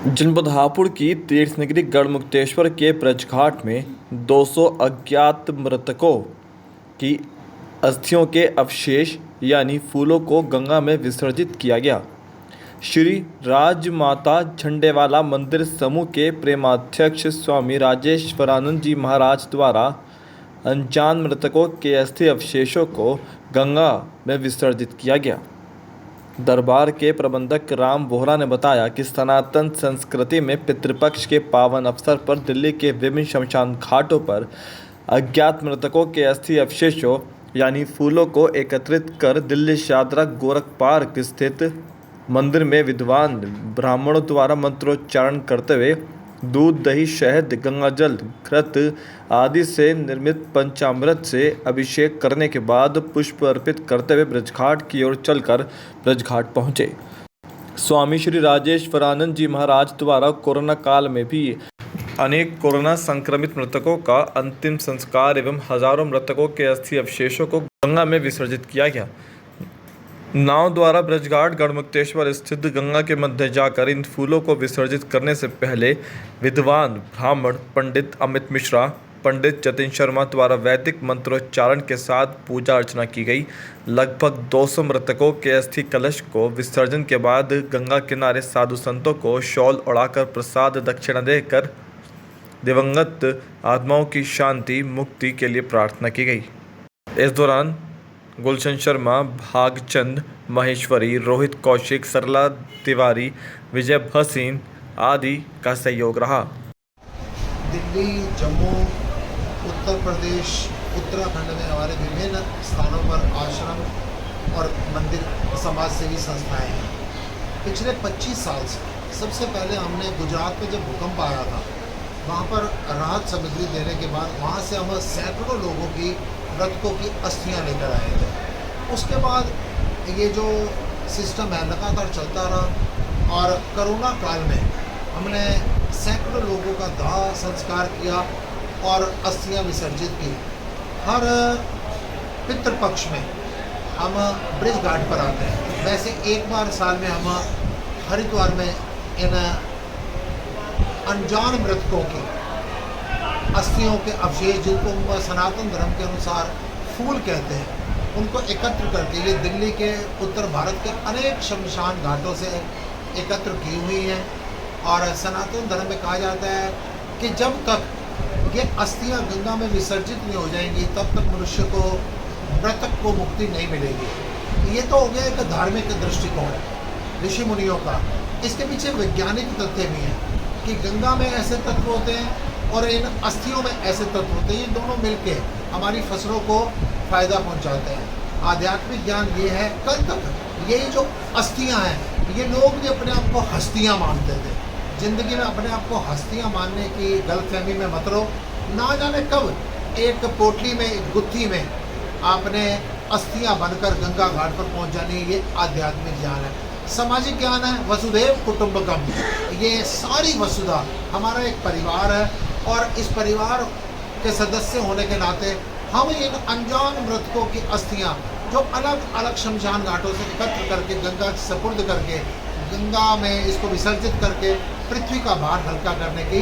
जनपद हापुड़ की तीर्थनगरी गढ़मुक्तेश्वर के ब्रजघाट में 200 अज्ञात मृतकों की अस्थियों के अवशेष यानी फूलों को गंगा में विसर्जित किया गया। श्री राजमाता झंडेवाला मंदिर समूह के प्रेमाध्यक्ष स्वामी राजेश्वरानंद जी महाराज द्वारा अनजान मृतकों के अस्थि अवशेषों को गंगा में विसर्जित किया गया। दरबार के प्रबंधक राम बोहरा ने बताया कि सनातन संस्कृति में पितृपक्ष के पावन अवसर पर दिल्ली के विभिन्न शमशान घाटों पर अज्ञात मृतकों के अस्थि अवशेषों यानी फूलों को एकत्रित कर दिल्ली शादरा गोरख पार्क स्थित मंदिर में विद्वान ब्राह्मणों द्वारा मंत्रोच्चारण करते हुए दूध, दही, शहद, गंगाजल, घृत आदि से निर्मित पंचामृत से अभिषेक करने के बाद पुष्प अर्पित करते हुए ब्रजघाट की ओर चलकर ब्रजघाट पहुंचे। स्वामी श्री राजेश्वरानंद जी महाराज द्वारा कोरोना काल में भी अनेक कोरोना संक्रमित मृतकों का अंतिम संस्कार एवं हजारों मृतकों के अस्थि अवशेषों को गंगा में विसर्जित किया गया। नाव द्वारा ब्रजघाट गढ़मुक्तेश्वर स्थित गंगा के मध्य जाकर इन फूलों को विसर्जित करने से पहले विद्वान ब्राह्मण पंडित अमित मिश्रा, पंडित जतिन शर्मा द्वारा वैदिक मंत्रोच्चारण के साथ पूजा अर्चना की गई। लगभग 200 मृतकों के अस्थि कलश को विसर्जन के बाद गंगा किनारे साधु संतों को शॉल उड़ाकर प्रसाद दक्षिणा देकर दिवंगत आत्माओं की शांति मुक्ति के लिए प्रार्थना की गई। इस दौरान गुलशन शर्मा, भागचंद महेश्वरी, रोहित कौशिक, सरला तिवारी, विजय भसीन आदि का सहयोग रहा। दिल्ली, जम्मू, उत्तर प्रदेश, उत्तराखंड में हमारे विभिन्न स्थानों पर आश्रम और मंदिर समाज सेवी संस्थाएं हैं। पिछले 25 साल से सबसे पहले हमने गुजरात में जब भूकंप आया था वहाँ पर राहत सामग्री देने के बाद वहाँ से हम सैकड़ों लोगों की मृतकों की अस्थियाँ लेकर आए थे। उसके बाद ये जो सिस्टम है लगातार चलता रहा और कोरोना काल में हमने सैकड़ों लोगों का दाह संस्कार किया और अस्थियाँ विसर्जित की। हर पितृपक्ष में हम ब्रिज घाट पर आते हैं। वैसे एक बार साल में हम हरिद्वार में इन अनजान मृतकों की अस्थियों के अवशेष, जिनको सनातन धर्म के अनुसार फूल कहते हैं, उनको एकत्र करके ये दिल्ली के उत्तर भारत के अनेक शमशान घाटों से एकत्र की हुई हैं। और सनातन धर्म में कहा जाता है कि जब तक ये अस्थियां गंगा में विसर्जित नहीं हो जाएंगी तब तक मनुष्य को, मृतक को मुक्ति नहीं मिलेगी। ये तो हो गया एक धार्मिक दृष्टिकोण ऋषि मुनियों का। इसके पीछे वैज्ञानिक तथ्य भी हैं कि गंगा में ऐसे तत्व होते हैं और इन अस्थियों में ऐसे तत्व होते हैं। ये दोनों मिलकर हमारी फसलों को फायदा पहुंचाते हैं। आध्यात्मिक ज्ञान ये है, कल तक ये जो अस्थियां हैं ये लोग भी अपने आप को हस्तियां मानते थे। जिंदगी में अपने आप को हस्तियां मानने की गलतफहमी में मत रहो। ना जाने कब एक पोटली में, एक गुत्थी में आपने अस्थियां बनकर गंगा घाट पर पहुंच जानी। ये आध्यात्मिक ज्ञान है। सामाजिक ज्ञान है, वसुधैव कुटुंबकम। ये सारी वसुधा हमारा एक परिवार है और इस परिवार के सदस्य होने के नाते हम इन अनजान मृतकों की अस्थियां जो अलग अलग शमशान घाटों से एकत्र करके गंगा से सपुर्द करके गंगा में इसको विसर्जित करके पृथ्वी का भार हल्का करने की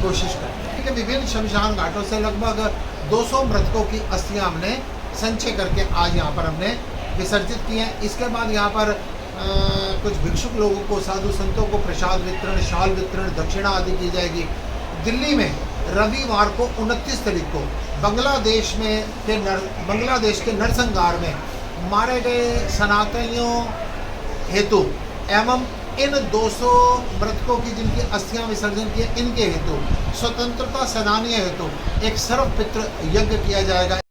कोशिश करते हैं। ठीक है, विभिन्न शमशान घाटों से लगभग 200 मृतकों की अस्थियां हमने संचय करके आज यहाँ पर हमने विसर्जित की हैं। इसके बाद यहाँ पर कुछ भिक्षुक लोगों को, साधु संतों को प्रसाद वितरण, शाल वितरण, दक्षिणा आदि की जाएगी। दिल्ली में रविवार को 29 तारीख को बांग्लादेश के नरसंहार में मारे गए सनातनियों हेतु एवं इन 200 मृतकों की जिनकी अस्थियां विसर्जन किए, इनके हेतु, स्वतंत्रता सेनानियों हेतु एक सर्वपितृ यज्ञ किया जाएगा।